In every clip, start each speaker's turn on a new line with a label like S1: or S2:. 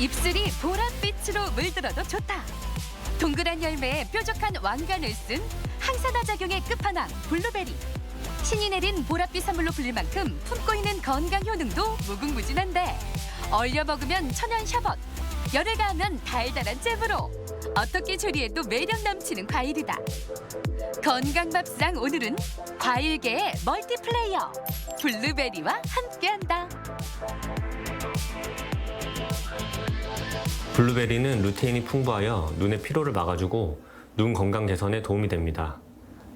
S1: 입술이 보랏빛으로 물들어도 좋다. 동그란 열매에 뾰족한 왕관을 쓴 항산화 작용의 끝판왕 블루베리. 신이 내린 보랏빛 선물로 불릴 만큼 품고 있는 건강 효능도 무궁무진한데 얼려 먹으면 천연 샤벗, 열을 가하면 달달한 잼으로 어떻게 조리해도 매력 넘치는 과일이다. 건강밥상 오늘은 과일계의 멀티플레이어 블루베리와 함께한다.
S2: 블루베리는 루테인이 풍부하여 눈의 피로를 막아주고 눈 건강 개선에 도움이 됩니다.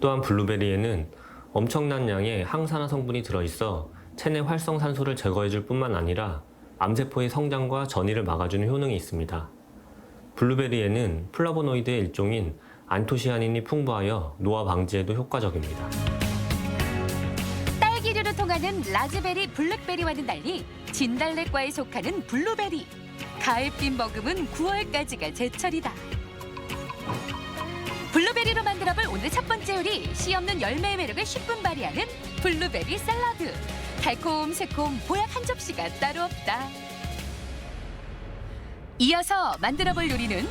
S2: 또한 블루베리에는 엄청난 양의 항산화 성분이 들어있어 체내 활성산소를 제거해줄 뿐만 아니라 암세포의 성장과 전이를 막아주는 효능이 있습니다. 블루베리에는 플라보노이드의 일종인 안토시아닌이 풍부하여 노화 방지에도 효과적입니다.
S1: 딸기류로 통하는 라즈베리, 블랙베리와는 달리 진달래과에 속하는 블루베리. 가을빛 머금은 9월까지가 제철이다. 블루베리로 만들어볼 오늘의 첫 번째 요리, 씨 없는 열매의 매력을 10분 발휘하는 블루베리 샐러드. 달콤, 새콤, 보약 한 접시가 따로 없다. 이어서 만들어볼 요리는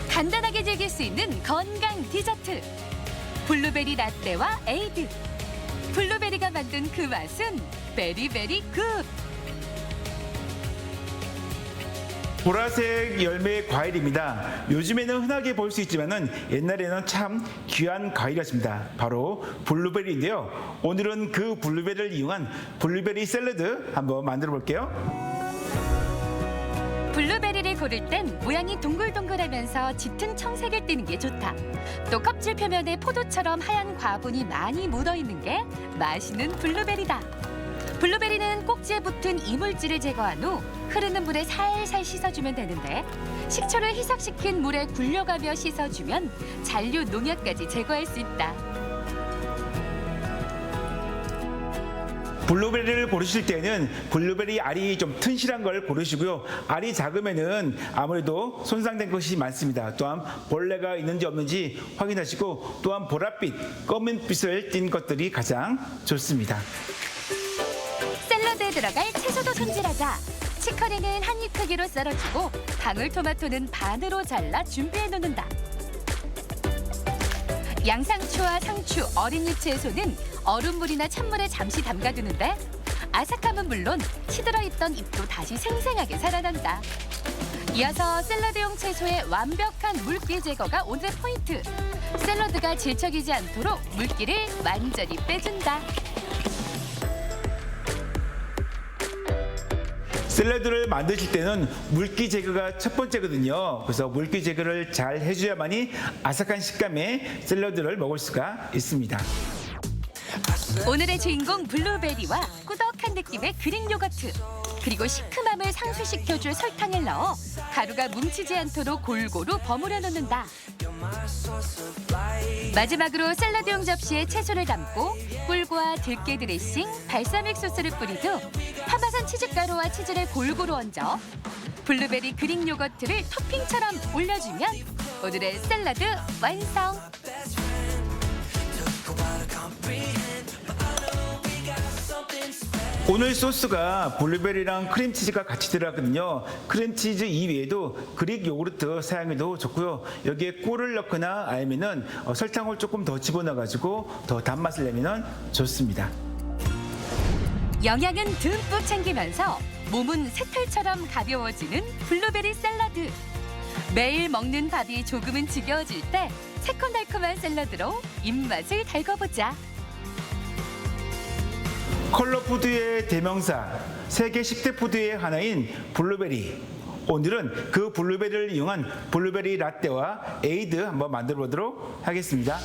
S1: 간단하게 즐길 수 있는 건강 디저트. 블루베리 라떼와 에이드. 블루베리가 만든 그 맛은 베리베리 굿.
S3: 보라색 열매의 과일입니다. 요즘에는 흔하게 볼 수 있지만은 옛날에는 참 귀한 과일이었습니다. 바로 블루베리인데요. 오늘은 그 블루베리를 이용한 블루베리 샐러드 한번 만들어 볼게요.
S1: 블루베리를 고를 땐 모양이 동글동글하면서 짙은 청색을 띠는 게 좋다. 또 껍질 표면에 포도처럼 하얀 과분이 많이 묻어있는 게 맛있는 블루베리다. 블루베리는 꼭지에 붙은 이물질을 제거한 후 흐르는 물에 살살 씻어주면 되는데 식초를 희석시킨 물에 굴려가며 씻어주면 잔류 농약까지 제거할 수 있다.
S3: 블루베리를 고르실 때는 블루베리 알이 좀 튼실한 걸 고르시고요. 알이 작으면은 아무래도 손상된 것이 많습니다. 또한 벌레가 있는지 없는지 확인하시고 또한 보랏빛, 검은빛을 띤 것들이 가장 좋습니다.
S1: 샐러드에 들어갈 채소도 손질하자. 치커리는 한 입 크기로 썰어주고 방울토마토는 반으로 잘라 준비해 놓는다. 양상추와 상추, 어린잎 채소는 얼음물이나 찬물에 잠시 담가두는데 아삭함은 물론 시들어 있던 잎도 다시 생생하게 살아난다. 이어서 샐러드용 채소의 완벽한 물기 제거가 오늘의 포인트. 샐러드가 질척이지 않도록 물기를 완전히 빼준다.
S3: 샐러드를 만드실 때는 물기 제거가 첫 번째거든요. 그래서 물기 제거를 잘 해줘야만이 아삭한 식감의 샐러드를 먹을 수가 있습니다.
S1: 오늘의 주인공 블루베리와 꾸덕한 느낌의 그릭 요거트, 그리고 시큼함을 상쇄시켜줄 설탕을 넣어 가루가 뭉치지 않도록 골고루 버무려 놓는다. 마지막으로 샐러드용 접시에 채소를 담고 꿀과 들깨 드레싱, 발사믹 소스를 뿌리듯 파마산 치즈가루와 치즈를 골고루 얹어 블루베리 그릭 요거트를 토핑처럼 올려주면 오늘의 샐러드 완성!
S3: 오늘 소스가 블루베리랑 크림치즈가 같이 들어가거든요. 크림치즈 이외에도 그릭 요구르트 사용해도 좋고요. 여기에 꿀을 넣거나 아니면은 설탕을 조금 더 집어넣어가지고 더 단맛을 내면 좋습니다.
S1: 영양은 듬뿍 챙기면서 몸은 새털처럼 가벼워지는 블루베리 샐러드. 매일 먹는 밥이 조금은 지겨워질 때 새콤달콤한 샐러드로 입맛을 달궈보자.
S3: 컬러푸드의 대명사, 세계 10대 푸드의 하나인 블루베리. 오늘은 그 블루베리를 이용한 블루베리 라떼와 에이드 한번 만들어 보도록 하겠습니다.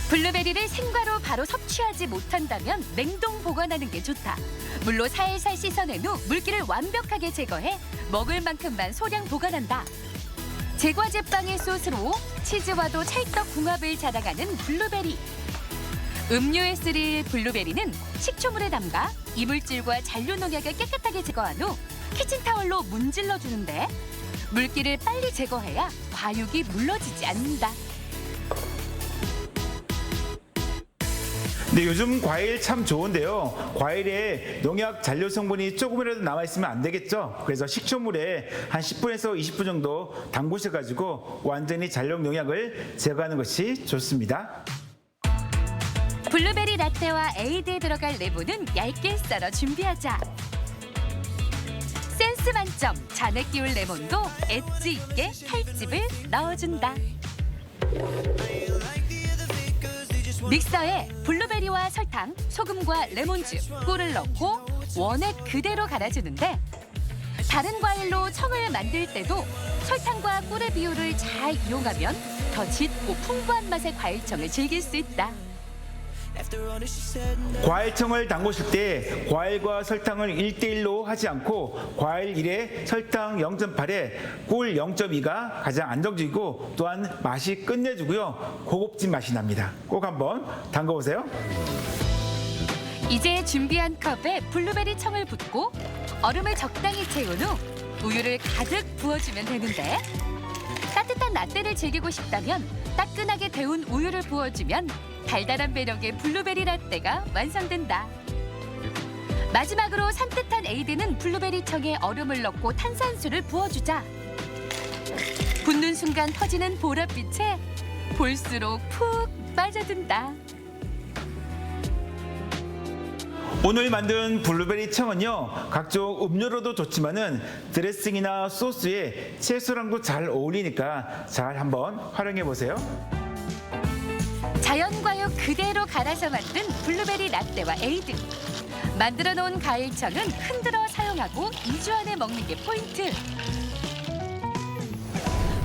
S1: 블루베리를 생과로 바로 섭취하지 못한다면 냉동 보관하는 게 좋다. 물로 살살 씻어낸 후 물기를 완벽하게 제거해 먹을 만큼만 소량 보관한다. 제과제 빵의 소스로 치즈와도 찰떡 궁합을 자랑하는 블루베리. 음료에 쓰릴 블루베리는 식초물에 담가 이물질과 잔류 농약을 깨끗하게 제거한 후 키친타월로 문질러 주는데 물기를 빨리 제거해야 과육이 물러지지 않는다.
S3: 근데 요즘 과일 참 좋은데요. 과일에 농약 잔류 성분이 조금이라도 남아있으면 안 되겠죠. 그래서 식초물에 한 10분에서 20분 정도 담그셔가지고 완전히 잔류 농약을 제거하는 것이 좋습니다.
S1: 블루베리 라떼와 에이드에 들어갈 레몬은 얇게 썰어 준비하자. 센스 만점 잔에 끼울 레몬도 엣지 있게 칼집을 넣어준다. 믹서에 블루베리와 설탕, 소금과 레몬즙, 꿀을 넣고 원액 그대로 갈아주는데 다른 과일로 청을 만들 때도 설탕과 꿀의 비율을 잘 이용하면 더 짙고 풍부한 맛의 과일청을 즐길 수 있다.
S3: 과일청을 담그실 때 과일과 설탕을 1대1로 하지 않고 과일 1에 설탕 0.8에 꿀 0.2가 가장 안정적이고 또한 맛이 끝내주고요. 고급진 맛이 납니다. 꼭 한번 담궈보세요.
S1: 이제 준비한 컵에 블루베리 청을 붓고 얼음을 적당히 채운 후 우유를 가득 부어주면 되는데 따뜻한 라떼를 즐기고 싶다면 따끈하게 데운 우유를 부어주면 달달한 매력의 블루베리 라떼가 완성된다. 마지막으로 산뜻한 에이드는 블루베리 청에 얼음을 넣고 탄산수를 부어주자. 붓는 순간 퍼지는 보랏빛에 볼수록 푹 빠져든다.
S3: 오늘 만든 블루베리 청은요, 각종 음료로도 좋지만은 드레싱이나 소스에 채소랑도 잘 어울리니까 잘 한번 활용해 보세요.
S1: 자연과육 그대로 갈아서 만든 블루베리 라떼와 에이드. 만들어 놓은 과일청은 흔들어 사용하고 2주 안에 먹는 게 포인트.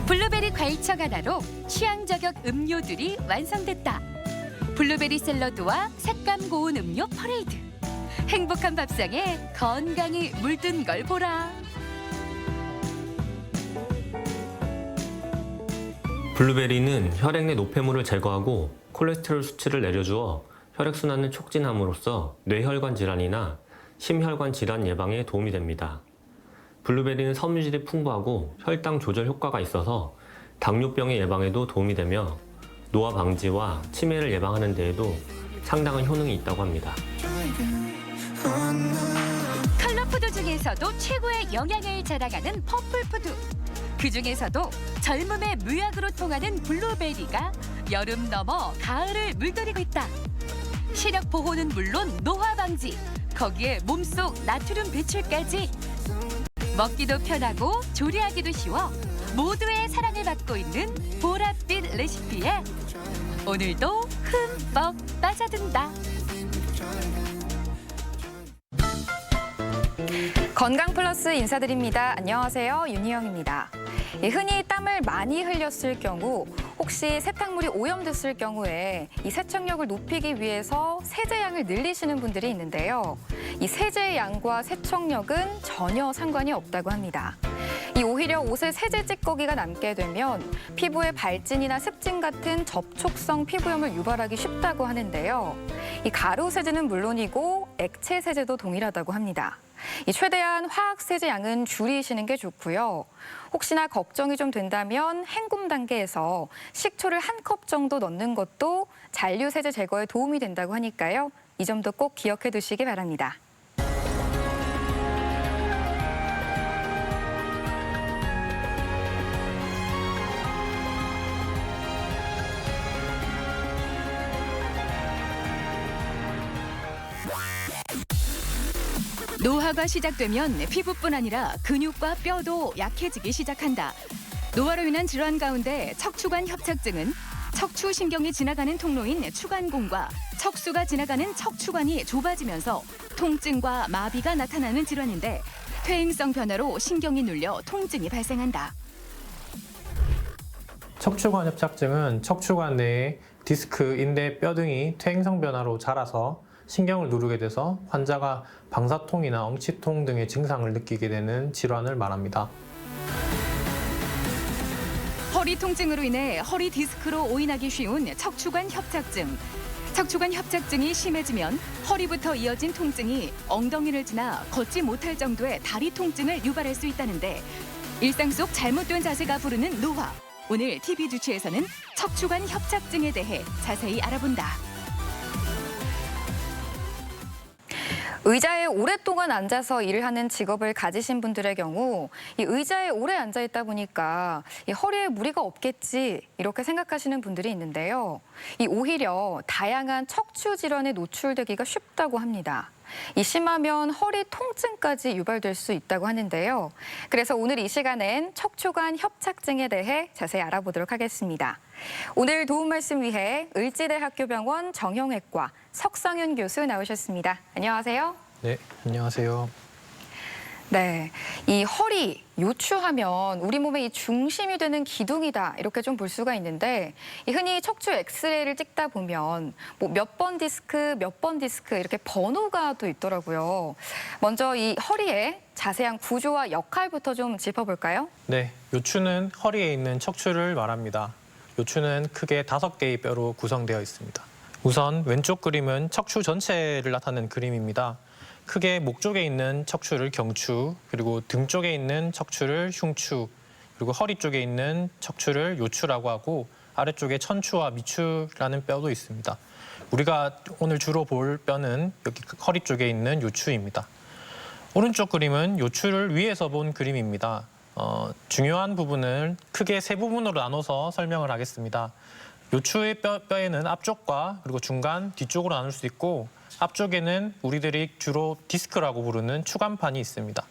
S1: 블루베리 과일청 하나로 취향 저격 음료들이 완성됐다. 블루베리 샐러드와 색감 고운 음료 퍼레이드. 행복한 밥상에 건강이 물든 걸 보라.
S2: 블루베리는 혈액 내 노폐물을 제거하고 콜레스테롤 수치를 내려주어 혈액순환을 촉진함으로써 뇌혈관 질환이나 심혈관 질환 예방에 도움이 됩니다. 블루베리는 섬유질이 풍부하고 혈당 조절 효과가 있어서 당뇨병의 예방에도 도움이 되며 노화 방지와 치매를 예방하는 데에도 상당한 효능이 있다고 합니다.
S1: 컬러푸드 중에서도 최고의 영양을 자랑하는 퍼플푸드. 그 중에서도 젊음의 묘약으로 통하는 블루베리가 여름 넘어 가을을 물들이고 있다. 시력 보호는 물론 노화 방지, 거기에 몸속 나트륨 배출까지. 먹기도 편하고 조리하기도 쉬워 모두의 사랑을 받고 있는 보랏빛 레시피에 오늘도 흠뻑 빠져든다.
S4: 건강 플러스 인사드립니다. 안녕하세요. 윤희영입니다. 흔히 땀을 많이 흘렸을 경우 혹시 세탁물이 오염됐을 경우에 이 세척력을 높이기 위해서 세제량을 늘리시는 분들이 있는데요. 이 세제의 양과 세척력은 전혀 상관이 없다고 합니다. 이 오히려 옷에 세제 찌꺼기가 남게 되면 피부에 발진이나 습진 같은 접촉성 피부염을 유발하기 쉽다고 하는데요. 이 가루 세제는 물론이고 액체 세제도 동일하다고 합니다. 최대한 화학 세제 양은 줄이시는 게 좋고요. 혹시나 걱정이 좀 된다면 헹굼 단계에서 식초를 1컵 정도 넣는 것도 잔류 세제 제거에 도움이 된다고 하니까요. 이 점도 꼭 기억해 두시기 바랍니다.
S1: 노화가 시작되면 피부뿐 아니라 근육과 뼈도 약해지기 시작한다. 노화로 인한 질환 가운데 척추관 협착증은 척추신경이 지나가는 통로인 추간공과 척수가 지나가는 척추관이 좁아지면서 통증과 마비가 나타나는 질환인데 퇴행성 변화로 신경이 눌려 통증이 발생한다.
S5: 척추관 협착증은 척추관 내에 디스크, 인대, 뼈 등이 퇴행성 변화로 자라서 신경을 누르게 돼서 환자가 방사통이나 엉치통 등의 증상을 느끼게 되는 질환을 말합니다.
S1: 허리 통증으로 인해 허리 디스크로 오인하기 쉬운 척추관 협착증. 척추관 협착증이 심해지면 허리부터 이어진 통증이 엉덩이를 지나 걷지 못할 정도의 다리 통증을 유발할 수 있다는데 일상 속 잘못된 자세가 부르는 노화. 오늘 TV 주치에서는 척추관 협착증에 대해 자세히 알아본다.
S4: 의자에 오랫동안 앉아서 일을 하는 직업을 가지신 분들의 경우 이 의자에 오래 앉아 있다 보니까 이 허리에 무리가 없겠지 이렇게 생각하시는 분들이 있는데요. 이 오히려 다양한 척추 질환에 노출되기가 쉽다고 합니다. 이 심하면 허리 통증까지 유발될 수 있다고 하는데요. 그래서 오늘 이 시간엔 척추관 협착증에 대해 자세히 알아보도록 하겠습니다. 오늘 도움 말씀 위해 을지대학교병원 정형외과 석상윤 교수 나오셨습니다. 안녕하세요.
S5: 네, 안녕하세요.
S4: 네, 이 허리, 요추하면 우리 몸의 이 중심이 되는 기둥이다 이렇게 좀 볼 수가 있는데 이 흔히 척추 엑스레이를 찍다 보면 뭐 몇 번 디스크, 몇 번 디스크 이렇게 번호가 또 있더라고요. 먼저 이 허리의 자세한 구조와 역할부터 좀 짚어볼까요?
S5: 네, 요추는 허리에 있는 척추를 말합니다. 요추는 크게 5개의 뼈로 구성되어 있습니다. 우선 왼쪽 그림은 척추 전체를 나타낸 그림입니다. 크게 목 쪽에 있는 척추를 경추, 그리고 등 쪽에 있는 척추를 흉추, 그리고 허리 쪽에 있는 척추를 요추라고 하고 아래쪽에 천추와 미추라는 뼈도 있습니다. 우리가 오늘 주로 볼 뼈는 여기 허리 쪽에 있는 요추입니다. 오른쪽 그림은 요추를 위에서 본 그림입니다. 중요한 부분을 크게 3부분으로 나눠서 설명을 하겠습니다. 요추의 뼈에는 앞쪽과 그리고 중간, 뒤쪽으로 나눌 수 있고 앞쪽에는 우리들이 주로 디스크라고 부르는 추간판이 있습니다.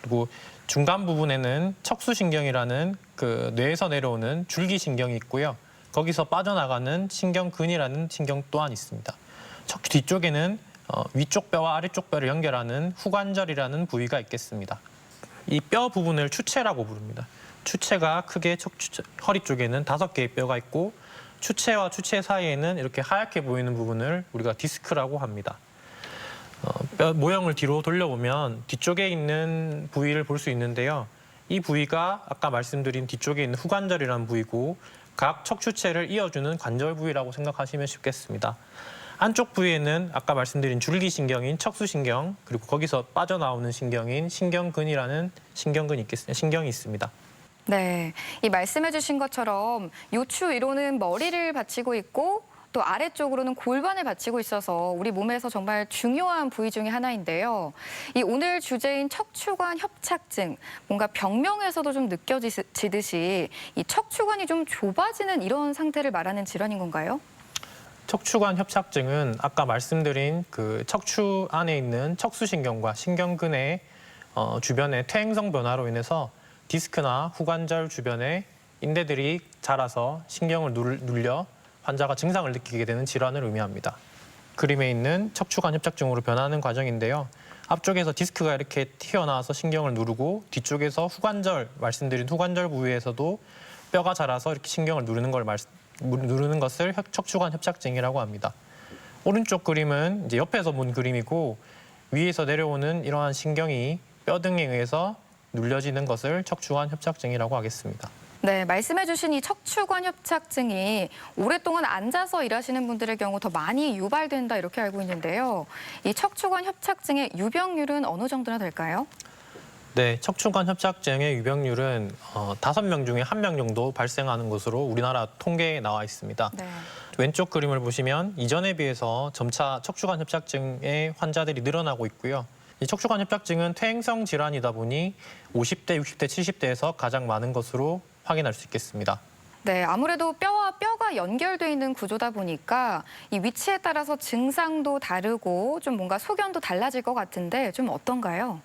S5: 그리고 중간 부분에는 척수신경이라는 그 뇌에서 내려오는 줄기신경이 있고요. 거기서 빠져나가는 신경근이라는 신경 또한 있습니다. 척추 뒤쪽에는 위쪽 뼈와 아래쪽 뼈를 연결하는 후관절이라는 부위가 있겠습니다. 이 뼈 부분을 추체라고 부릅니다. 추체가 크게 허리 쪽에는 5개의 뼈가 있고 추체와 추체 사이에는 이렇게 하얗게 보이는 부분을 우리가 디스크라고 합니다. 뼈 모형을 뒤로 돌려보면 뒤쪽에 있는 부위를 볼 수 있는데요. 이 부위가 아까 말씀드린 뒤쪽에 있는 후관절이라는 부위고 각 척추체를 이어주는 관절 부위라고 생각하시면 쉽겠습니다. 안쪽 부위에는 아까 말씀드린 줄기신경인 척수신경 그리고 거기서 빠져나오는 신경인 신경근이라는 신경이 있습니다.
S4: 네, 이 말씀해 주신 것처럼 요추 위로는 머리를 받치고 있고 또 아래쪽으로는 골반을 받치고 있어서 우리 몸에서 정말 중요한 부위 중에 하나인데요. 이 오늘 주제인 척추관 협착증, 뭔가 병명에서도 좀 느껴지듯이 이 척추관이 좀 좁아지는 이런 상태를 말하는 질환인 건가요?
S5: 척추관 협착증은 아까 말씀드린 그 척추 안에 있는 척수신경과 신경근의 주변의 퇴행성 변화로 인해서 디스크나 후관절 주변에 인대들이 자라서 신경을 눌려 환자가 증상을 느끼게 되는 질환을 의미합니다. 그림에 있는 척추관 협착증으로 변하는 과정인데요. 앞쪽에서 디스크가 이렇게 튀어나와서 신경을 누르고 뒤쪽에서 말씀드린 후관절 부위에서도 뼈가 자라서 이렇게 신경을 누르는 것을 척추관 협착증이라고 합니다. 오른쪽 그림은 이제 옆에서 본 그림이고 위에서 내려오는 이러한 신경이 뼈 등에 의해서 눌려지는 것을 척추관 협착증이라고 하겠습니다.
S4: 네, 말씀해 주신 이 척추관 협착증이 오랫동안 앉아서 일하시는 분들의 경우 더 많이 유발된다 이렇게 알고 있는데요. 이 척추관 협착증의 유병률은 어느 정도나 될까요?
S5: 네, 척추관 협착증의 유병률은 5명 중에 1명 정도 발생하는 것으로 우리나라 통계에 나와 있습니다.
S4: 네.
S5: 왼쪽 그림을 보시면 이전에 비해서 점차 척추관 협착증의 환자들이 늘어나고 있고요. 이 척추관 협착증은 퇴행성 질환이다 보니 50대, 60대, 70대에서 가장 많은 것으로 확인할 수 있겠습니다.
S4: 네, 아무래도 뼈와 뼈가 연결돼 있는 구조다 보니까 이 위치에 따라서 증상도 다르고 좀 뭔가 소견도 달라질 것 같은데 좀 어떤가요?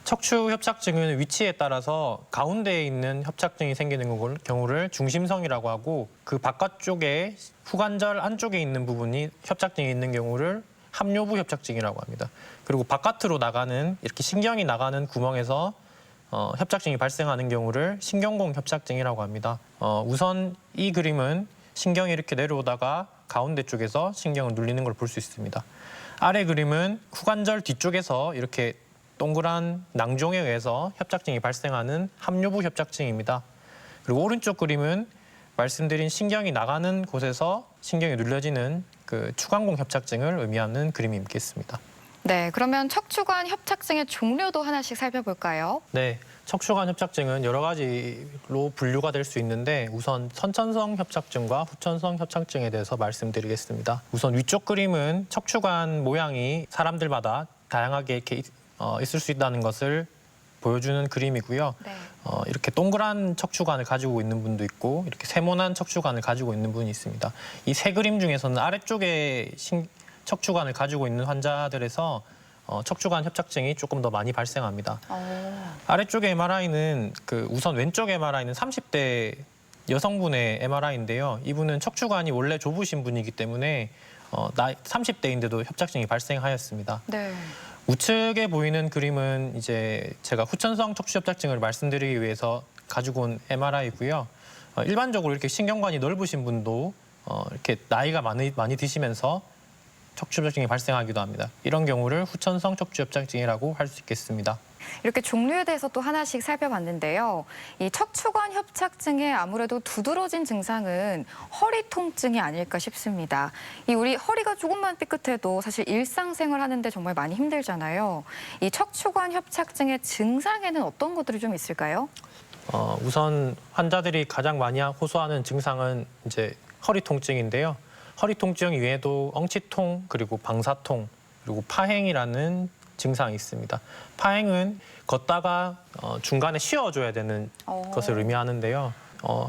S5: 척추 협착증은 위치에 따라서 가운데에 있는 협착증이 생기는 경우를 중심성이라고 하고 그 바깥쪽에 후관절 안쪽에 있는 부분이 협착증이 있는 경우를 합묘부 협착증이라고 합니다. 그리고 바깥으로 나가는 이렇게 신경이 나가는 구멍에서 협착증이 발생하는 경우를 신경공 협착증이라고 합니다. 우선 이 그림은 신경이 이렇게 내려오다가 가운데 쪽에서 신경을 눌리는 걸 볼 수 있습니다. 아래 그림은 후관절 뒤쪽에서 이렇게 동그란 낭종에 의해서 협착증이 발생하는 합묘부 협착증입니다. 그리고 오른쪽 그림은 말씀드린 신경이 나가는 곳에서 신경이 눌려지는 그 추간공 협착증을 의미하는 그림이겠습니다.
S4: 네, 그러면 척추관 협착증의 종류도 하나씩 살펴볼까요?
S5: 네, 척추관 협착증은 여러 가지로 분류가 될 수 있는데 우선 선천성 협착증과 후천성 협착증에 대해서 말씀드리겠습니다. 우선 위쪽 그림은 척추관 모양이 사람들마다 다양하게 이렇게 있을 수 있다는 것을 보여주는 그림이고요.
S4: 네.
S5: 이렇게 동그란 척추관을 가지고 있는 분도 있고 이렇게 세모난 척추관을 가지고 있는 분이 있습니다. 이 세 그림 중에서는 아래쪽에 척추관을 가지고 있는 환자들에서 척추관 협착증이 조금 더 많이 발생합니다. 아래쪽의 MRI는 우선 왼쪽 MRI는 30대 여성분의 MRI인데요. 이분은 척추관이 원래 좁으신 분이기 때문에 30대인데도 협착증이 발생하였습니다.
S4: 네.
S5: 우측에 보이는 그림은 이제 제가 후천성 척추 협착증을 말씀드리기 위해서 가지고 온 MRI고요. 일반적으로 이렇게 신경관이 넓으신 분도 이렇게 나이가 많이 드시면서 척추 협착증이 발생하기도 합니다. 이런 경우를 후천성 척추 협착증이라고 할 수 있겠습니다.
S4: 이렇게 종류에 대해서 또 하나씩 살펴봤는데요. 이 척추관 협착증의 아무래도 두드러진 증상은 허리 통증이 아닐까 싶습니다. 우리 허리가 조금만 삐끗해도 사실 일상생활 하는데 정말 많이 힘들잖아요. 이 척추관 협착증의 증상에는 어떤 것들이 좀 있을까요?
S5: 우선 환자들이 가장 많이 호소하는 증상은 이제 허리 통증인데요. 허리 통증 외에도 엉치통, 그리고 방사통, 그리고 파행이라는 증상이 있습니다. 파행은 걷다가 중간에 쉬어줘야 되는 것을 의미하는데요.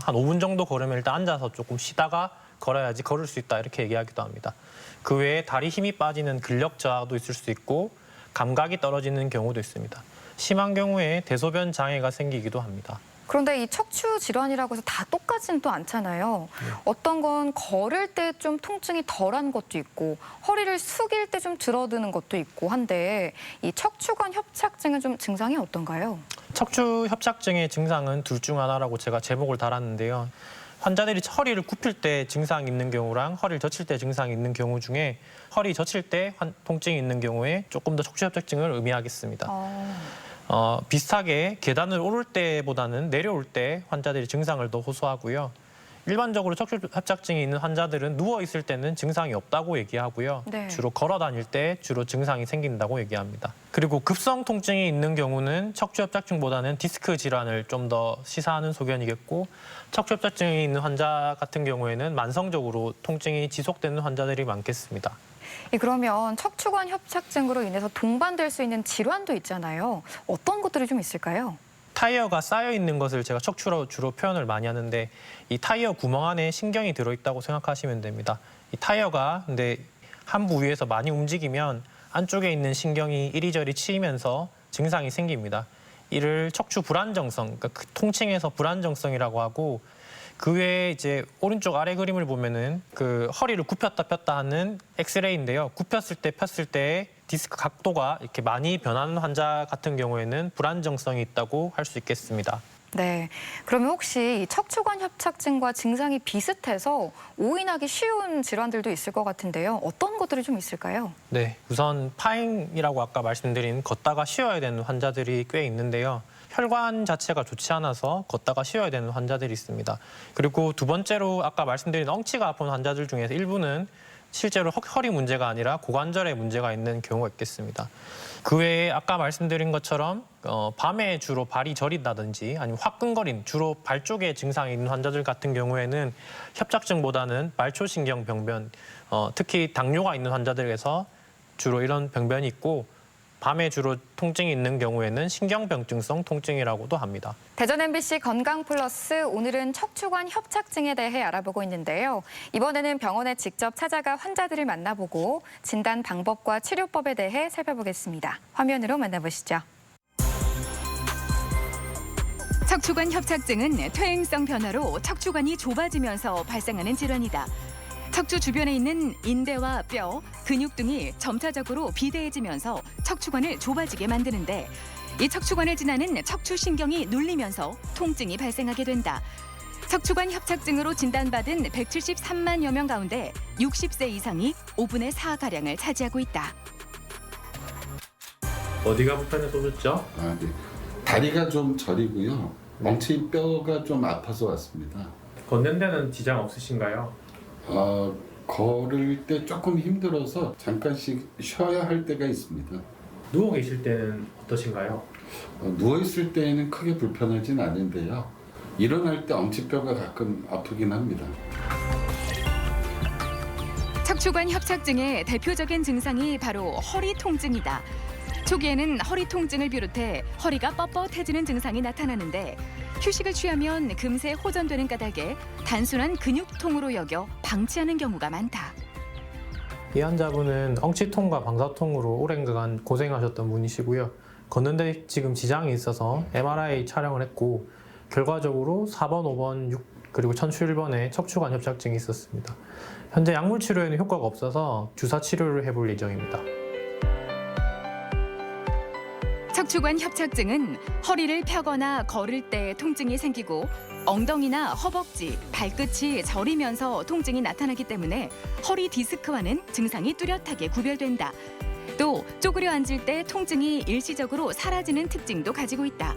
S5: 한 5분 정도 걸으면 일단 앉아서 조금 쉬다가 걸어야지 걸을 수 있다 이렇게 얘기하기도 합니다. 그 외에 다리 힘이 빠지는 근력 저하도 있을 수 있고 감각이 떨어지는 경우도 있습니다. 심한 경우에 대소변 장애가 생기기도 합니다.
S4: 그런데 이 척추 질환이라고 해서 다 똑같지는 또 않잖아요. 어떤 건 걸을 때 좀 통증이 덜한 것도 있고 허리를 숙일 때 좀 줄어드는 것도 있고 한데 이 척추관 협착증은 좀 증상이 어떤가요?
S5: 척추 협착증의 증상은 둘 중 하나라고 제가 제목을 달았는데요. 환자들이 허리를 굽힐 때 증상이 있는 경우랑 허리를 젖힐 때 증상이 있는 경우 중에 허리 젖힐 때 통증이 있는 경우에 조금 더 척추 협착증을 의미하겠습니다. 비슷하게 계단을 오를 때보다는 내려올 때 환자들이 증상을 더 호소하고요. 일반적으로 척추 협착증이 있는 환자들은 누워 있을 때는 증상이 없다고 얘기하고요.
S4: 네.
S5: 주로 걸어 다닐 때 주로 증상이 생긴다고 얘기합니다. 그리고 급성 통증이 있는 경우는 척추 협착증보다는 디스크 질환을 좀 더 시사하는 소견이겠고, 척추 협착증이 있는 환자 같은 경우에는 만성적으로 통증이 지속되는 환자들이 많겠습니다.
S4: 그러면 척추관 협착증으로 인해서 동반될 수 있는 질환도 있잖아요. 어떤 것들이 좀 있을까요?
S5: 타이어가 쌓여 있는 것을 제가 척추로 주로 표현을 많이 하는데, 이 타이어 구멍 안에 신경이 들어있다고 생각하시면 됩니다. 이 타이어가 근데 한 부위에서 많이 움직이면 안쪽에 있는 신경이 이리저리 치이면서 증상이 생깁니다. 이를 척추 불안정성, 그러니까 통칭해서 불안정성이라고 하고, 그 외에 이제 오른쪽 아래 그림을 보면은 그 허리를 굽혔다 폈다 하는 엑스레이인데요. 굽혔을 때 폈을 때 디스크 각도가 이렇게 많이 변하는 환자 같은 경우에는 불안정성이 있다고 할 수 있겠습니다.
S4: 네. 그러면 혹시 이 척추관 협착증과 증상이 비슷해서 오인하기 쉬운 질환들도 있을 것 같은데요. 어떤 것들이 좀 있을까요?
S5: 네, 우선 파행이라고 아까 말씀드린 걷다가 쉬어야 되는 환자들이 꽤 있는데요. 혈관 자체가 좋지 않아서 걷다가 쉬어야 되는 환자들이 있습니다. 그리고 두 번째로 아까 말씀드린 엉치가 아픈 환자들 중에서 일부는 실제로 허리 문제가 아니라 고관절에 문제가 있는 경우가 있겠습니다. 그 외에 아까 말씀드린 것처럼 밤에 주로 발이 저린다든지 아니면 화끈거림, 주로 발 쪽에 증상이 있는 환자들 같은 경우에는 협착증보다는 말초신경 병변, 특히 당뇨가 있는 환자들에서 주로 이런 병변이 있고, 밤에 주로 통증이 있는 경우에는 신경병증성 통증이라고도 합니다.
S4: 대전 MBC 건강플러스, 오늘은 척추관 협착증에 대해 알아보고 있는데요. 이번에는 병원에 직접 찾아가 환자들을 만나보고 진단 방법과 치료법에 대해 살펴보겠습니다. 화면으로 만나보시죠.
S1: 척추관 협착증은 퇴행성 변화로 척추관이 좁아지면서 발생하는 질환이다. 척추 주변에 있는 인대와 뼈, 근육 등이 점차적으로 비대해지면서 척추관을 좁아지게 만드는데, 이 척추관을 지나는 척추신경이 눌리면서 통증이 발생하게 된다. 척추관 협착증으로 진단받은 173만여 명 가운데 60세 이상이 5분의 4가량을 차지하고 있다.
S5: 어디가 불편해서 오셨죠?
S6: 네. 다리가 좀 저리고요. 엉치 뼈가 좀 아파서 왔습니다.
S5: 걷는 데는 지장 없으신가요?
S6: 걸을 때 조금 힘들어서 잠깐씩 쉬어야 할 때가 있습니다.
S5: 누워 계실 때는 어떠신가요?
S6: 누워 있을 때에는 크게 불편하진 않은데요. 일어날 때 엉치뼈가 가끔 아프긴 합니다.
S1: 척추관 협착증의 대표적인 증상이 바로 허리 통증이다. 초기에는 허리 통증을 비롯해 허리가 뻣뻣해지는 증상이 나타나는데 휴식을 취하면 금세 호전되는 까닭에 단순한 근육통으로 여겨 방치하는 경우가 많다.
S5: 이 환자분은 엉치통과 방사통으로 오랜 기간 고생하셨던 분이시고요. 걷는데 지금 지장이 있어서 MRI 촬영을 했고 결과적으로 4번, 5번, 6 그리고 천추 1번에 척추관 협착증이 있었습니다. 현재 약물 치료에는 효과가 없어서 주사 치료를 해볼 예정입니다.
S1: 척추관 협착증은 허리를 펴거나 걸을 때 통증이 생기고 엉덩이나 허벅지, 발끝이 저리면서 통증이 나타나기 때문에 허리 디스크와는 증상이 뚜렷하게 구별된다. 또 쪼그려 앉을 때 통증이 일시적으로 사라지는 특징도 가지고 있다.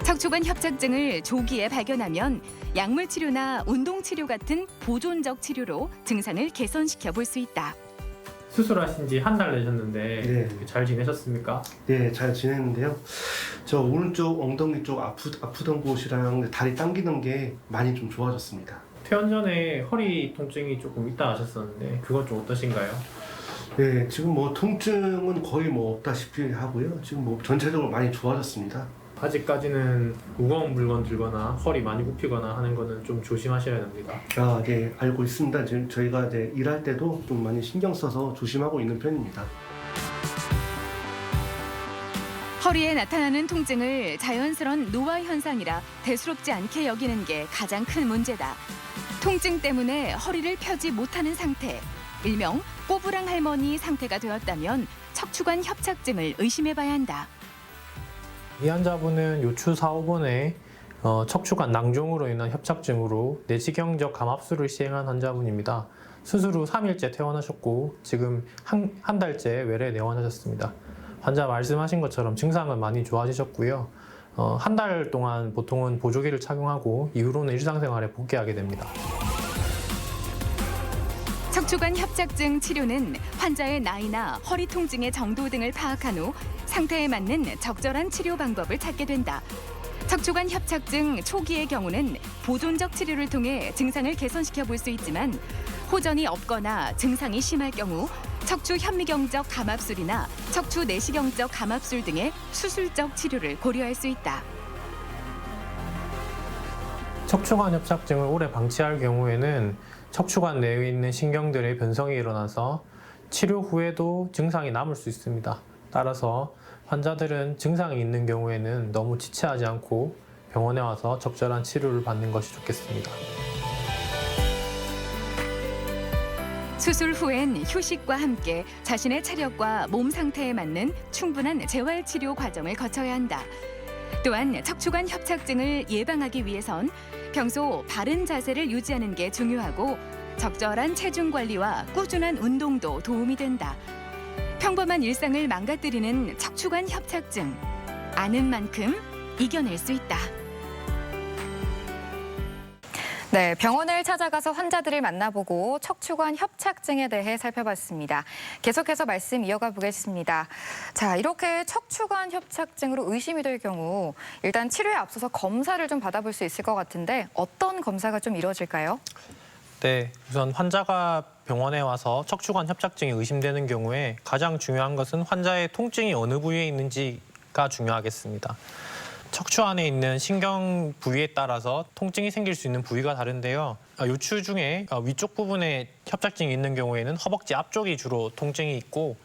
S1: 척추관 협착증을 조기에 발견하면 약물 치료나 운동 치료 같은 보존적 치료로 증상을 개선시켜 볼 수 있다.
S5: 수술하신 지 한 달 되셨는데
S7: 네.
S5: 잘 지내셨습니까?
S7: 네, 잘 지냈는데요. 저 오른쪽 엉덩이 쪽 아프던 곳이랑 다리 당기는 게 많이 좀 좋아졌습니다.
S5: 퇴원 전에 허리 통증이 조금 있다 하셨었는데 그건 좀 어떠신가요?
S7: 네, 지금 뭐 통증은 거의 뭐 없다시피 하고요. 지금 뭐 전체적으로 많이 좋아졌습니다.
S5: 아직까지는 무거운 물건 들거나 허리 많이 굽히거나 하는 거는 좀 조심하셔야 됩니다.
S7: 아, 네, 알고 있습니다. 지금 저희가 이제 일할 때도 좀 많이 신경 써서 조심하고 있는 편입니다.
S1: 허리에 나타나는 통증을 자연스러운 노화 현상이라 대수롭지 않게 여기는 게 가장 큰 문제다. 통증 때문에 허리를 펴지 못하는 상태, 일명 꼬부랑 할머니 상태가 되었다면 척추관 협착증을 의심해봐야 한다.
S5: 이 환자분은 요추 4, 5번에 척추관 낭종으로 인한 협착증으로 내시경적 감압술을 시행한 환자분입니다. 수술 후 3일째 퇴원하셨고 지금 한 달째 외래 내원하셨습니다. 환자 말씀하신 것처럼 증상은 많이 좋아지셨고요. 한 달 동안 보통은 보조기를 착용하고 이후로는 일상생활에 복귀하게 됩니다.
S1: 척추관 협착증 치료는 환자의 나이나 허리 통증의 정도 등을 파악한 후 상태에 맞는 적절한 치료 방법을 찾게 된다. 척추관 협착증 초기의 경우는 보존적 치료를 통해 증상을 개선시켜 볼 수 있지만 호전이 없거나 증상이 심할 경우 척추 현미경적 감압술이나 척추 내시경적 감압술 등의 수술적 치료를 고려할 수 있다.
S5: 척추관 협착증을 오래 방치할 경우에는 척추관 내에 있는 신경들의 변성이 일어나서 치료 후에도 증상이 남을 수 있습니다. 따라서 환자들은 증상이 있는 경우에는 너무 지체하지 않고 병원에 와서 적절한 치료를 받는 것이 좋겠습니다.
S1: 수술 후엔 휴식과 함께 자신의 체력과 몸 상태에 맞는 충분한 재활 치료 과정을 거쳐야 한다. 또한 척추관 협착증을 예방하기 위해선 평소 바른 자세를 유지하는 게 중요하고 적절한 체중 관리와 꾸준한 운동도 도움이 된다. 평범한 일상을 망가뜨리는 척추관 협착증. 아는 만큼 이겨낼 수 있다.
S4: 네, 병원을 찾아가서 환자들을 만나보고 척추관 협착증에 대해 살펴봤습니다. 계속해서 말씀 이어가 보겠습니다. 자, 이렇게 척추관 협착증으로 의심이 될 경우 일단 치료에 앞서서 검사를 좀 받아볼 수 있을 것 같은데 어떤 검사가 좀 이루어질까요?
S5: 네, 우선 환자가 병원에 와서 척추관 협착증이 의심되는 경우에 가장 중요한 것은 환자의 통증이 어느 부위에 있는지가 중요하겠습니다. 척추 안에 있는 신경 부위에 따라서 통증이 생길 수 있는 부위가 다른데요. 요추 중에 위쪽 부분에 협착증이 있는 경우에는 허벅지 앞쪽이 주로 통증이 있고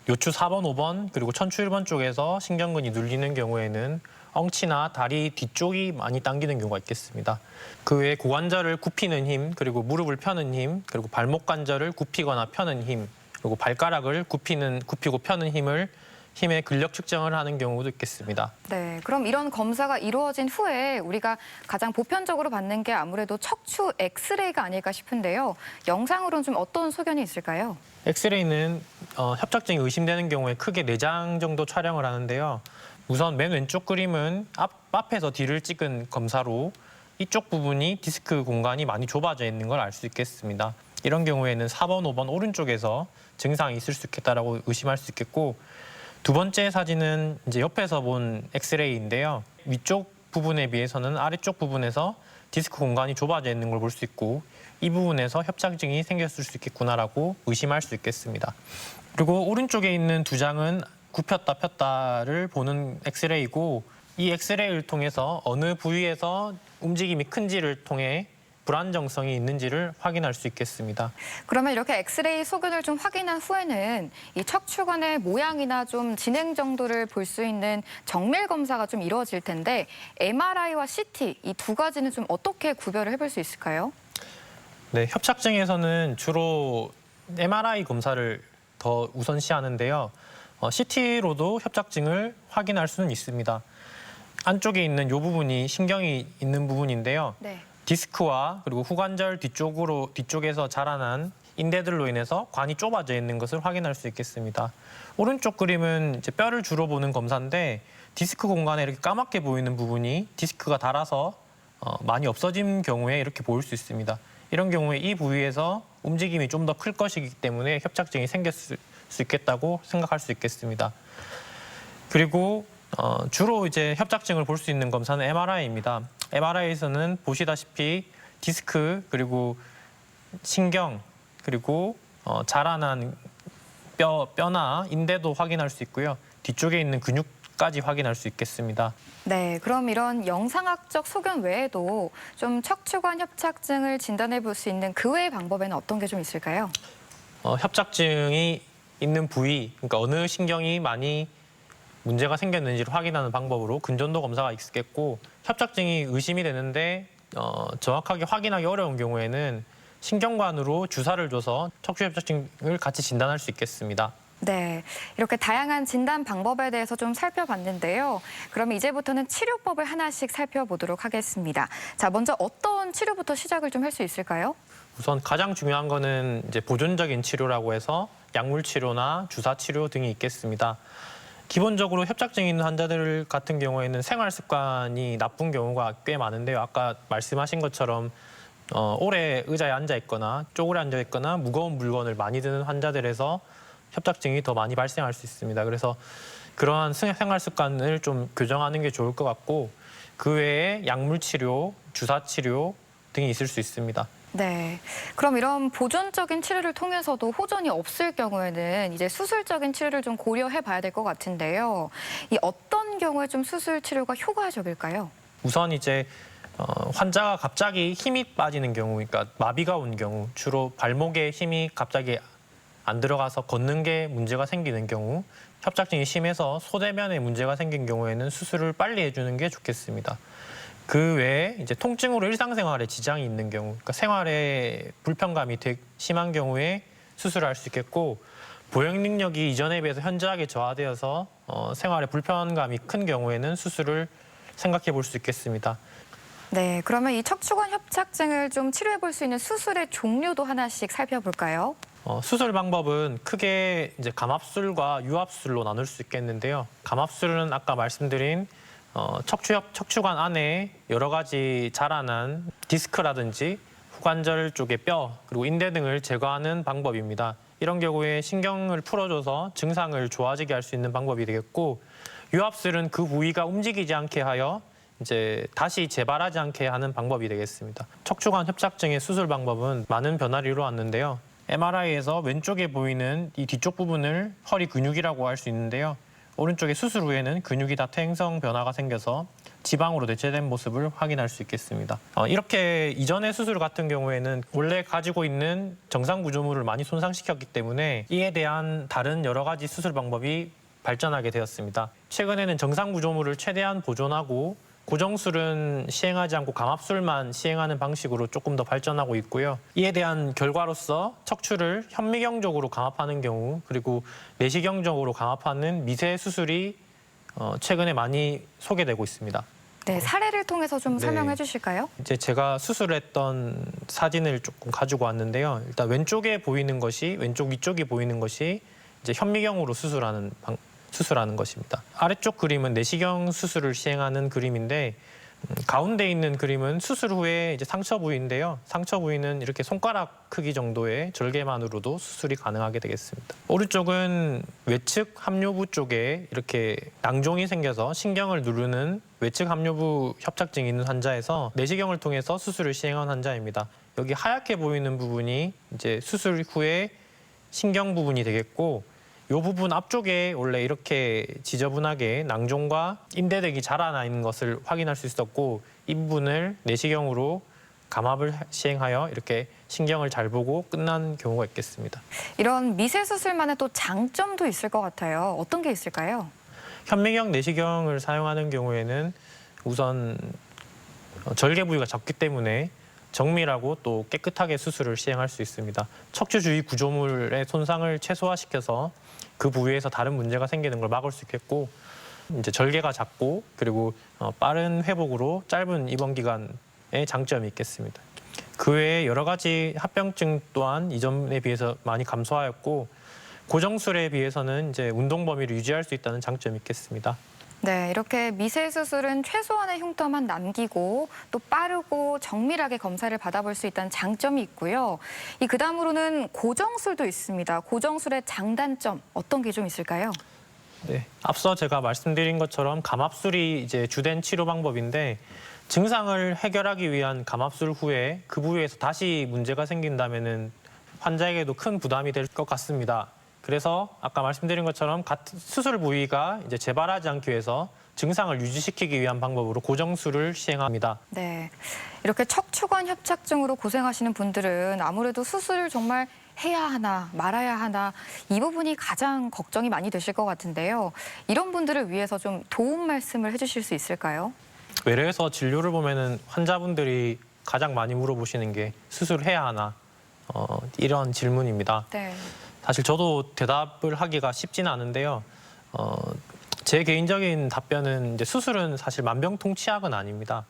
S5: 요추 4번, 5번 그리고 천추 1번 쪽에서 신경근이 눌리는 경우에는 엉치나 다리 뒤쪽이 많이 당기는 경우가 있겠습니다. 그 외에 고관절을 굽히는 힘, 그리고 무릎을 펴는 힘, 그리고 발목 관절을 굽히거나 펴는 힘, 그리고 발가락을 굽히고 펴는 힘의 근력 측정을 하는 경우도 있겠습니다.
S4: 네, 그럼 이런 검사가 이루어진 후에 우리가 가장 보편적으로 받는 게 아무래도 척추 엑스레이가 아닐까 싶은데요. 영상으로는 좀 어떤 소견이 있을까요?
S5: 엑스레이는 협착증이 의심되는 경우에 크게 4장 정도 촬영을 하는데요. 우선 맨 왼쪽 그림은 앞에서 뒤를 찍은 검사로 이쪽 부분이 디스크 공간이 많이 좁아져 있는 걸 알 수 있겠습니다. 이런 경우에는 4번, 5번 오른쪽에서 증상이 있을 수 있겠다라고 의심할 수 있겠고 두 번째 사진은 이제 옆에서 본 엑스레이인데요. 위쪽 부분에 비해서는 아래쪽 부분에서 디스크 공간이 좁아져 있는 걸 볼 수 있고 이 부분에서 협착증이 생겼을 수 있겠구나라고 의심할 수 있겠습니다. 그리고 오른쪽에 있는 두 장은 굽혔다 폈다를 보는 엑스레이고 이 엑스레이를 통해서 어느 부위에서 움직임이 큰지를 통해 불안정성이 있는지를 확인할 수 있겠습니다.
S4: 그러면 이렇게 엑스레이 소견을 좀 확인한 후에는 이 척추관의 모양이나 좀 진행 정도를 볼 수 있는 정밀 검사가 좀 이루어질 텐데 MRI와 CT 이 두 가지는 좀 어떻게 구별을 해볼 수 있을까요?
S5: 네, 협착증에서는 주로 MRI 검사를 더 우선시하는데요. CT로도 협착증을 확인할 수는 있습니다. 안쪽에 있는 이 부분이 신경이 있는 부분인데요.
S4: 네.
S5: 디스크와 그리고 후관절 뒤쪽에서 자라난 인대들로 인해서 관이 좁아져 있는 것을 확인할 수 있겠습니다. 오른쪽 그림은 이제 뼈를 주로 보는 검사인데 디스크 공간에 이렇게 까맣게 보이는 부분이 디스크가 닳아서 많이 없어진 경우에 이렇게 보일 수 있습니다. 이런 경우에 이 부위에서 움직임이 좀 더 클 것이기 때문에 협착증이 생겼을 수 있겠다고 생각할 수 있겠습니다. 그리고 주로 이제 협착증을 볼 수 있는 검사는 MRI입니다. MRI에서는 보시다시피 디스크 그리고 신경 그리고 자라난 뼈나 인대도 확인할 수 있고요. 뒤쪽에 있는 근육까지 확인할 수 있겠습니다.
S4: 네, 그럼 이런 영상학적 소견 외에도 좀 척추관 협착증을 진단해 볼 수 있는 그 외의 방법에는 어떤 게 좀 있을까요?
S5: 협착증이 있는 부위, 그러니까 어느 신경이 많이 문제가 생겼는지를 확인하는 방법으로 근전도 검사가 있겠고 협착증이 의심이 되는데 정확하게 확인하기 어려운 경우에는 신경관으로 주사를 줘서 척추 협착증을 같이 진단할 수 있겠습니다.
S4: 네, 이렇게 다양한 진단 방법에 대해서 좀 살펴봤는데요. 그럼 이제부터는 치료법을 하나씩 살펴보도록 하겠습니다. 자, 먼저 어떤 치료부터 시작을 좀 할 수 있을까요?
S5: 우선 가장 중요한 거는 이제 보존적인 치료라고 해서 약물 치료나 주사 치료 등이 있겠습니다. 기본적으로 협착증이 있는 환자들 같은 경우에는 생활 습관이 나쁜 경우가 꽤 많은데요. 아까 말씀하신 것처럼 오래 의자에 앉아 있거나 쪼그려 앉아 있거나 무거운 물건을 많이 드는 환자들에서 협착증이 더 많이 발생할 수 있습니다. 그래서 그러한 생활 습관을 좀 교정하는 게 좋을 것 같고 그 외에 약물 치료, 주사 치료 등이 있을 수 있습니다.
S4: 네, 그럼 이런 보존적인 치료를 통해서도 호전이 없을 경우에는 이제 수술적인 치료를 좀 고려해 봐야 될 것 같은데요. 이 어떤 경우에 좀 수술 치료가 효과적일까요?
S5: 우선 이제 환자가 갑자기 힘이 빠지는 경우, 그러니까 마비가 온 경우, 주로 발목에 힘이 갑자기 안 들어가서 걷는 게 문제가 생기는 경우, 협착증이 심해서 소대면에 문제가 생긴 경우에는 수술을 빨리 해주는 게 좋겠습니다. 그 외에 이제 통증으로 일상생활에 지장이 있는 경우, 그러니까 생활에 불편감이 심한 경우에 수술을 할 수 있겠고 보행 능력이 이전에 비해서 현저하게 저하되어서 생활에 불편감이 큰 경우에는 수술을 생각해 볼 수 있겠습니다.
S4: 네, 그러면 이 척추관 협착증을 좀 치료해 볼 수 있는 수술의 종류도 하나씩 살펴볼까요?
S5: 수술 방법은 크게 이제 감압술과 유압술로 나눌 수 있겠는데요. 감압술은 아까 말씀드린 척추관 안에 여러 가지 자라난 디스크라든지 후관절 쪽의 뼈 그리고 인대 등을 제거하는 방법입니다. 이런 경우에 신경을 풀어줘서 증상을 좋아지게 할 수 있는 방법이 되겠고 유압술은 그 부위가 움직이지 않게 하여 이제 다시 재발하지 않게 하는 방법이 되겠습니다. 척추관 협착증의 수술 방법은 많은 변화를 이루어왔는데요. MRI에서 왼쪽에 보이는 이 뒤쪽 부분을 허리 근육이라고 할 수 있는데요. 오른쪽에 수술 후에는 근육이 다 퇴행성 변화가 생겨서 지방으로 대체된 모습을 확인할 수 있겠습니다. 이렇게 이전의 수술 같은 경우에는 원래 가지고 있는 정상 구조물을 많이 손상시켰기 때문에 이에 대한 다른 여러 가지 수술 방법이 발전하게 되었습니다. 최근에는 정상 구조물을 최대한 보존하고 고정술은 시행하지 않고 감압술만 시행하는 방식으로 조금 더 발전하고 있고요. 이에 대한 결과로서 척추를 현미경적으로 감압하는 경우 그리고 내시경적으로 감압하는 미세 수술이 최근에 많이 소개되고 있습니다.
S4: 네, 사례를 통해서 좀 설명해 주실까요?
S5: 이제 제가 수술했던 사진을 조금 가지고 왔는데요. 일단 왼쪽 위쪽이 보이는 것이 이제 현미경으로 수술하는 것입니다. 아래쪽 그림은 내시경 수술을 시행하는 그림인데 가운데 있는 그림은 수술 후에 이제 상처 부위인데요. 상처 부위는 이렇게 손가락 크기 정도의 절개만으로도 수술이 가능하게 되겠습니다. 오른쪽은 외측 합류부 쪽에 이렇게 낭종이 생겨서 신경을 누르는 외측 합류부 협착증이 있는 환자에서 내시경을 통해서 수술을 시행한 환자입니다. 여기 하얗게 보이는 부분이 이제 수술 후에 신경 부분이 되겠고 이 부분 앞쪽에 원래 이렇게 지저분하게 낭종과 인대색이 자라나 있는 것을 확인할 수 있었고 이 부분을 내시경으로 감압을 시행하여 이렇게 신경을 잘 보고 끝난 경우가 있겠습니다.
S4: 이런 미세 수술만의 또 장점도 있을 것 같아요. 어떤 게 있을까요?
S5: 현미경 내시경을 사용하는 경우에는 우선 절개 부위가 적기 때문에 정밀하고 또 깨끗하게 수술을 시행할 수 있습니다. 척추 주위 구조물의 손상을 최소화시켜서 그 부위에서 다른 문제가 생기는 걸 막을 수 있겠고 이제 절개가 작고 그리고 빠른 회복으로 짧은 입원 기간의 장점이 있겠습니다. 그 외에 여러 가지 합병증 또한 이전에 비해서 많이 감소하였고 고정술에 비해서는 이제 운동 범위를 유지할 수 있다는 장점이 있겠습니다.
S4: 네, 이렇게 미세 수술은 최소한의 흉터만 남기고 또 빠르고 정밀하게 검사를 받아볼 수 있다는 장점이 있고요. 그다음으로는 고정술도 있습니다. 고정술의 장단점 어떤 게 좀 있을까요?
S5: 네, 앞서 제가 말씀드린 것처럼 감압술이 이제 주된 치료 방법인데 증상을 해결하기 위한 감압술 후에 그 부위에서 다시 문제가 생긴다면은 환자에게도 큰 부담이 될 것 같습니다. 그래서 아까 말씀드린 것처럼 수술 부위가 이제 재발하지 않기 위해서 증상을 유지시키기 위한 방법으로 고정술을 시행합니다.
S4: 네, 이렇게 척추관 협착증으로 고생하시는 분들은 아무래도 수술을 정말 해야 하나 말아야 하나 이 부분이 가장 걱정이 많이 되실 것 같은데요. 이런 분들을 위해서 좀 도움 말씀을 해주실 수 있을까요?
S5: 외래에서 진료를 보면은 환자분들이 가장 많이 물어보시는 게 수술해야 하나 이런 질문입니다.
S4: 네.
S5: 사실 저도 대답을 하기가 쉽지는 않은데요. 제 개인적인 답변은 이제 수술은 사실 만병통치약은 아닙니다.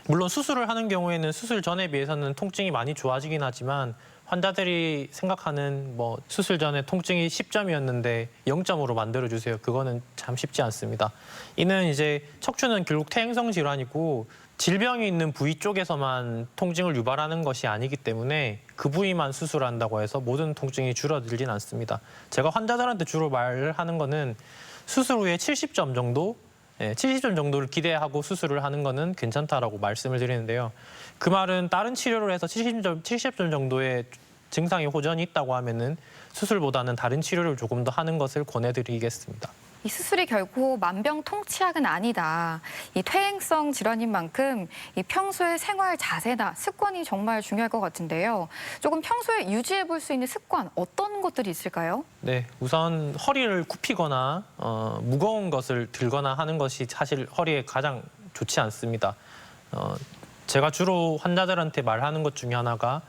S5: 물론 수술을 하는 경우에는 수술 전에 비해서는 통증이 많이 좋아지긴 하지만 환자들이 생각하는 뭐 수술 전에 통증이 10점이었는데 0점으로 만들어주세요. 그거는 참 쉽지 않습니다. 이는 이제 척추는 결국 퇴행성 질환이고 질병이 있는 부위 쪽에서만 통증을 유발하는 것이 아니기 때문에 그 부위만 수술한다고 해서 모든 통증이 줄어들진 않습니다. 제가 환자들한테 주로 말을 하는 거는 수술 후에 70점 정도, 70점 정도를 기대하고 수술을 하는 거는 괜찮다라고 말씀을 드리는데요. 그 말은 다른 치료를 해서 70점 정도의 증상이 호전이 있다고 하면은 수술보다는 다른 치료를 조금 더 하는 것을 권해드리겠습니다.
S4: 이 수술이 결코 만병통치약은 아니다. 이 퇴행성 질환인 만큼 이 평소의 생활 자세나 습관이 정말 중요할 것 같은데요. 조금 평소에 유지해 볼 수 있는 습관 어떤 것들이 있을까요?
S5: 네, 우선 허리를 굽히거나 무거운 것을 들거나 하는 것이 사실 허리에 가장 좋지 않습니다. 제가 주로 환자들한테 말하는 것 중에 하나가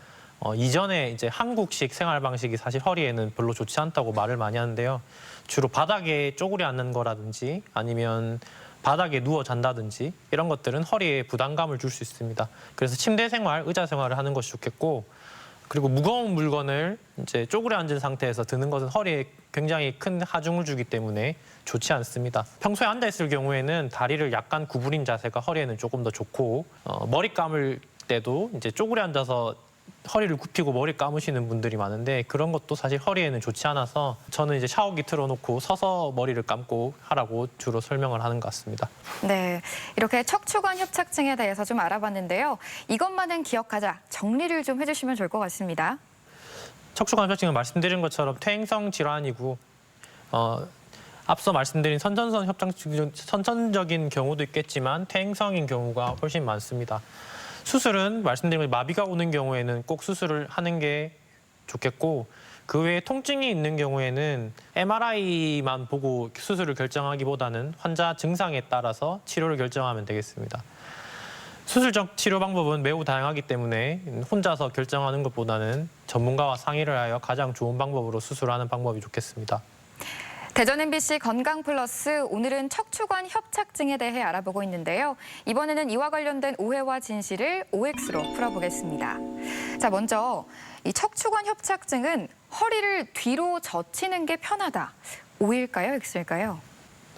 S5: 이전에 이제 한국식 생활 방식이 사실 허리에는 별로 좋지 않다고 말을 많이 하는데요. 주로 바닥에 쪼그려 앉는 거라든지 아니면 바닥에 누워 잔다든지 이런 것들은 허리에 부담감을 줄 수 있습니다. 그래서 침대 생활, 의자 생활을 하는 것이 좋겠고 그리고 무거운 물건을 이제 쪼그려 앉은 상태에서 드는 것은 허리에 굉장히 큰 하중을 주기 때문에 좋지 않습니다. 평소에 앉아 있을 경우에는 다리를 약간 구부린 자세가 허리에는 조금 더 좋고 머리 감을 때도 이제 쪼그려 앉아서 허리를 굽히고 머리 감으시는 분들이 많은데 그런 것도 사실 허리에는 좋지 않아서 저는 이제 샤워기 틀어놓고 서서 머리를 감고 하라고 주로 설명을 하는 것 같습니다.
S4: 네, 이렇게 척추관 협착증에 대해서 좀 알아봤는데요. 이것만은 기억하자, 정리를 좀 해주시면 좋을 것 같습니다.
S5: 척추관 협착증은 말씀드린 것처럼 퇴행성 질환이고 앞서 말씀드린 선천성 협착증, 선천적인 경우도 있겠지만 퇴행성인 경우가 훨씬 많습니다. 수술은 말씀드린 것처럼 마비가 오는 경우에는 꼭 수술을 하는 게 좋겠고 그 외에 통증이 있는 경우에는 MRI만 보고 수술을 결정하기보다는 환자 증상에 따라서 치료를 결정하면 되겠습니다. 수술적 치료 방법은 매우 다양하기 때문에 혼자서 결정하는 것보다는 전문가와 상의를 하여 가장 좋은 방법으로 수술하는 방법이 좋겠습니다.
S4: 대전 MBC 건강플러스 오늘은 척추관 협착증에 대해 알아보고 있는데요. 이번에는 이와 관련된 오해와 진실을 OX로 풀어보겠습니다. 자, 먼저 이 척추관 협착증은 허리를 뒤로 젖히는 게 편하다. O일까요? X일까요?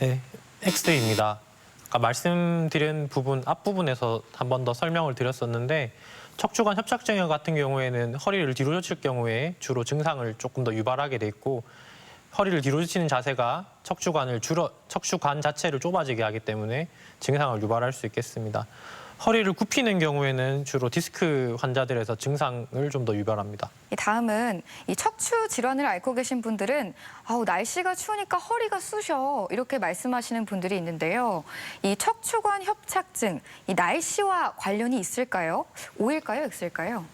S5: 네, X입니다. 아까 말씀드린 부분 앞부분에서 한 번 더 설명을 드렸었는데 척추관 협착증 같은 경우에는 허리를 뒤로 젖힐 경우에 주로 증상을 조금 더 유발하게 돼 있고 허리를 뒤로 젖히는 자세가 척추관 자체를 좁아지게 하기 때문에 증상을 유발할 수 있겠습니다. 허리를 굽히는 경우에는 주로 디스크 환자들에서 증상을 좀 더 유발합니다.
S4: 다음은 이 척추 질환을 앓고 계신 분들은 날씨가 추우니까 허리가 쑤셔 이렇게 말씀하시는 분들이 있는데요. 이 척추관 협착증, 이 날씨와 관련이 있을까요? O일까요? X일까요?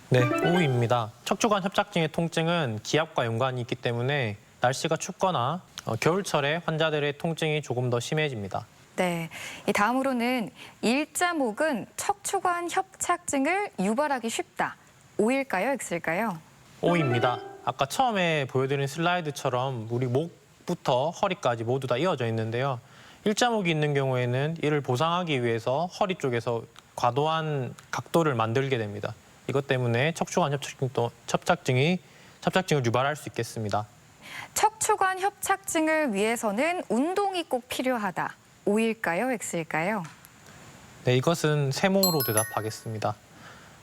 S5: 네, O입니다. 척추관 협착증의 통증은 기압과 연관이 있기 때문에 날씨가 춥거나 겨울철에 환자들의 통증이 조금 더 심해집니다.
S4: 네, 이 다음으로는 일자목은 척추관 협착증을 유발하기 쉽다. O일까요? X일까요?
S5: O입니다. 아까 처음에 보여드린 슬라이드처럼 우리 목부터 허리까지 모두 다 이어져 있는데요. 일자목이 있는 경우에는 이를 보상하기 위해서 허리 쪽에서 과도한 각도를 만들게 됩니다. 이것 때문에 척추관 협착증을 유발할 수 있겠습니다.
S4: 척추관 협착증을 위해서는 운동이 꼭 필요하다. O일까요? X일까요?
S5: 네, 이것은 세모로 대답하겠습니다.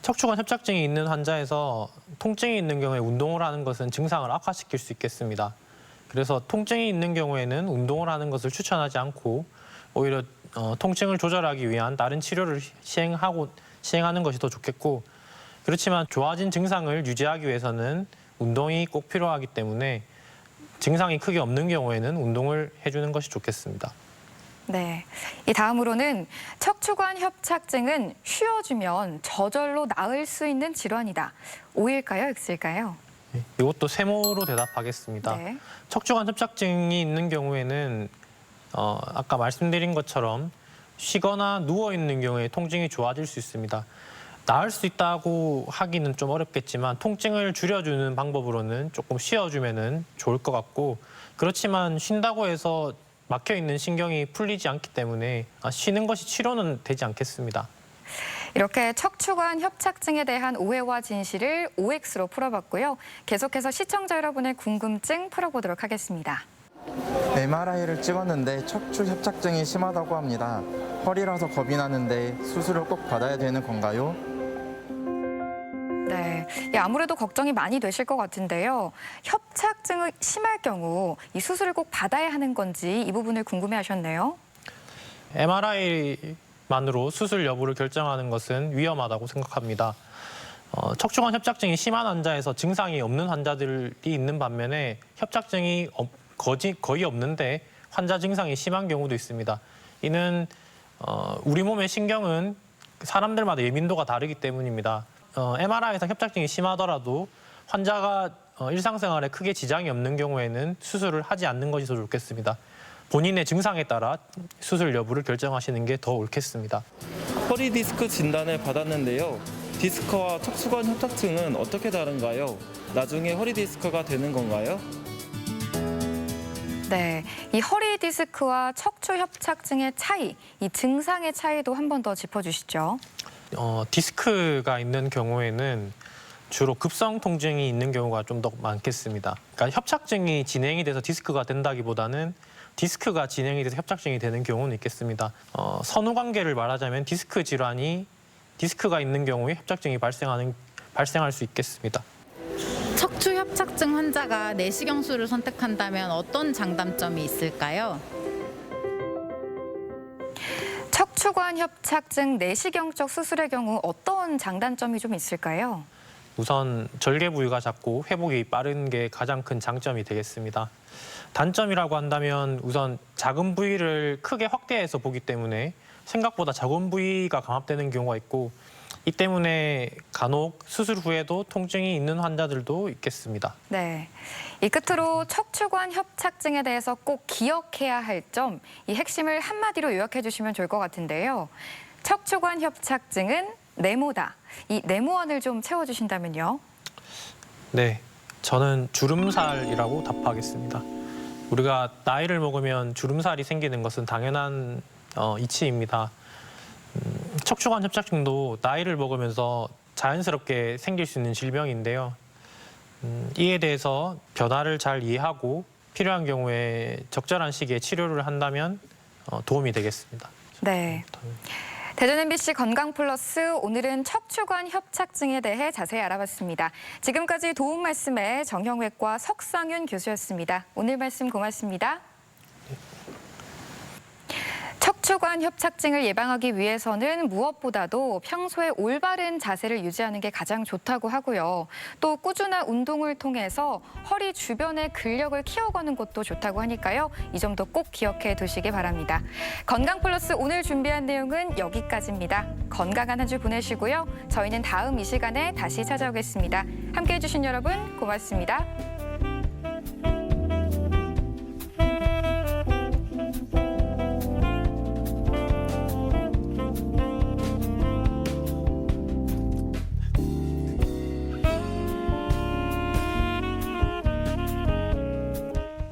S5: 척추관 협착증이 있는 환자에서 통증이 있는 경우에 운동을 하는 것은 증상을 악화시킬 수 있겠습니다. 그래서 통증이 있는 경우에는 운동을 하는 것을 추천하지 않고 오히려 통증을 조절하기 위한 다른 치료를 시행하는 것이 더 좋겠고, 그렇지만 좋아진 증상을 유지하기 위해서는 운동이 꼭 필요하기 때문에 증상이 크게 없는 경우에는 운동을 해주는 것이 좋겠습니다.
S4: 네, 이 다음으로는 척추관 협착증은 쉬어주면 저절로 나을 수 있는 질환이다. O일까요? X일까요?
S5: 네, 이것도 세모로 대답하겠습니다.
S4: 네.
S5: 척추관 협착증이 있는 경우에는 아까 말씀드린 것처럼 쉬거나 누워 있는 경우에 통증이 좋아질 수 있습니다. 나을 수 있다고 하기는 좀 어렵겠지만 통증을 줄여주는 방법으로는 조금 쉬어주면 좋을 것 같고, 그렇지만 쉰다고 해서 막혀있는 신경이 풀리지 않기 때문에 쉬는 것이 치료는 되지 않겠습니다.
S4: 이렇게 척추관 협착증에 대한 오해와 진실을 OX로 풀어봤고요. 계속해서 시청자 여러분의 궁금증 풀어보도록 하겠습니다.
S8: MRI를 찍었는데 척추 협착증이 심하다고 합니다. 허리라서 겁이 나는데 수술을 꼭 받아야 되는 건가요?
S4: 네, 아무래도 걱정이 많이 되실 것 같은데요. 협착증이 심할 경우 이 수술을 꼭 받아야 하는 건지 이 부분을 궁금해하셨네요.
S5: MRI만으로 수술 여부를 결정하는 것은 위험하다고 생각합니다. 척추관 협착증이 심한 환자에서 증상이 없는 환자들이 있는 반면에 협착증이 거의 없는데 환자 증상이 심한 경우도 있습니다. 이는 우리 몸의 신경은 사람들마다 예민도가 다르기 때문입니다. MRI에서 협착증이 심하더라도 환자가 일상생활에 크게 지장이 없는 경우에는 수술을 하지 않는 것이 더 좋겠습니다. 본인의 증상에 따라 수술 여부를 결정하시는 게 더 옳겠습니다.
S9: 허리 디스크 진단을 받았는데요. 디스크와 척추관 협착증은 어떻게 다른가요? 나중에 허리 디스크가 되는 건가요?
S4: 네, 이 허리 디스크와 척추 협착증의 차이, 이 증상의 차이도 한 번 더 짚어주시죠.
S5: 디스크가 있는 경우에는 주로 급성 통증이 있는 경우가 좀 더 많겠습니다. 그러니까 협착증이 진행이 돼서 디스크가 된다기보다는 디스크가 진행이 돼서 협착증이 되는 경우는 있겠습니다. 선후 관계를 말하자면 디스크가 있는 경우에 협착증이 발생할 수 있겠습니다.
S10: 척추 협착증 환자가 내시경술을 선택한다면 어떤 장단점이 있을까요?
S4: 척추관 협착증 내시경적 수술의 경우 어떤 장단점이 좀 있을까요?
S5: 우선 절개 부위가 작고 회복이 빠른 게 가장 큰 장점이 되겠습니다. 단점이라고 한다면 우선 작은 부위를 크게 확대해서 보기 때문에 생각보다 작은 부위가 감압되는 경우가 있고, 이 때문에 간혹 수술 후에도 통증이 있는 환자들도 있겠습니다.
S4: 네, 이 끝으로 척추관 협착증에 대해서 꼭 기억해야 할 점, 이 핵심을 한마디로 요약해 주시면 좋을 것 같은데요. 척추관 협착증은 네모다. 이 네모안을 좀 채워주신다면요.
S5: 네, 저는 주름살이라고 답하겠습니다. 우리가 나이를 먹으면 주름살이 생기는 것은 당연한 이치입니다. 척추관 협착증도 나이를 먹으면서 자연스럽게 생길 수 있는 질병인데요. 이에 대해서 변화를 잘 이해하고 필요한 경우에 적절한 시기에 치료를 한다면 도움이 되겠습니다.
S4: 네. 대전 MBC 건강플러스, 오늘은 척추관 협착증에 대해 자세히 알아봤습니다. 지금까지 도움 말씀에 정형외과 석상윤 교수였습니다. 오늘 말씀 고맙습니다. 척추 척추관 협착증을 예방하기 위해서는 무엇보다도 평소에 올바른 자세를 유지하는 게 가장 좋다고 하고요. 또 꾸준한 운동을 통해서 허리 주변의 근력을 키워가는 것도 좋다고 하니까요. 이 점도 꼭 기억해 두시기 바랍니다. 건강 플러스 오늘 준비한 내용은 여기까지입니다. 건강한 한 주 보내시고요. 저희는 다음 이 시간에 다시 찾아오겠습니다. 함께해 주신 여러분 고맙습니다.